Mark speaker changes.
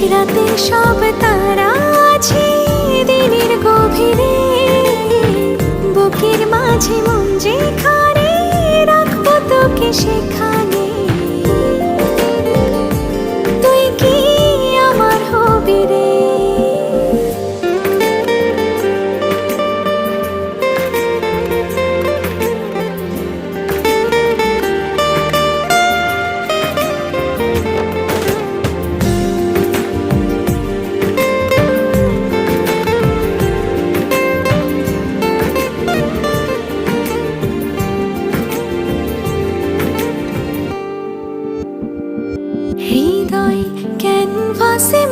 Speaker 1: রাতে সব তারা আছে দিনের গভীরে, বুকের মাঝে মন যেখানে রাখবো তোকে সেখানে। তুই কি আমার হবি রে? হৃদয় ক্যানভাসে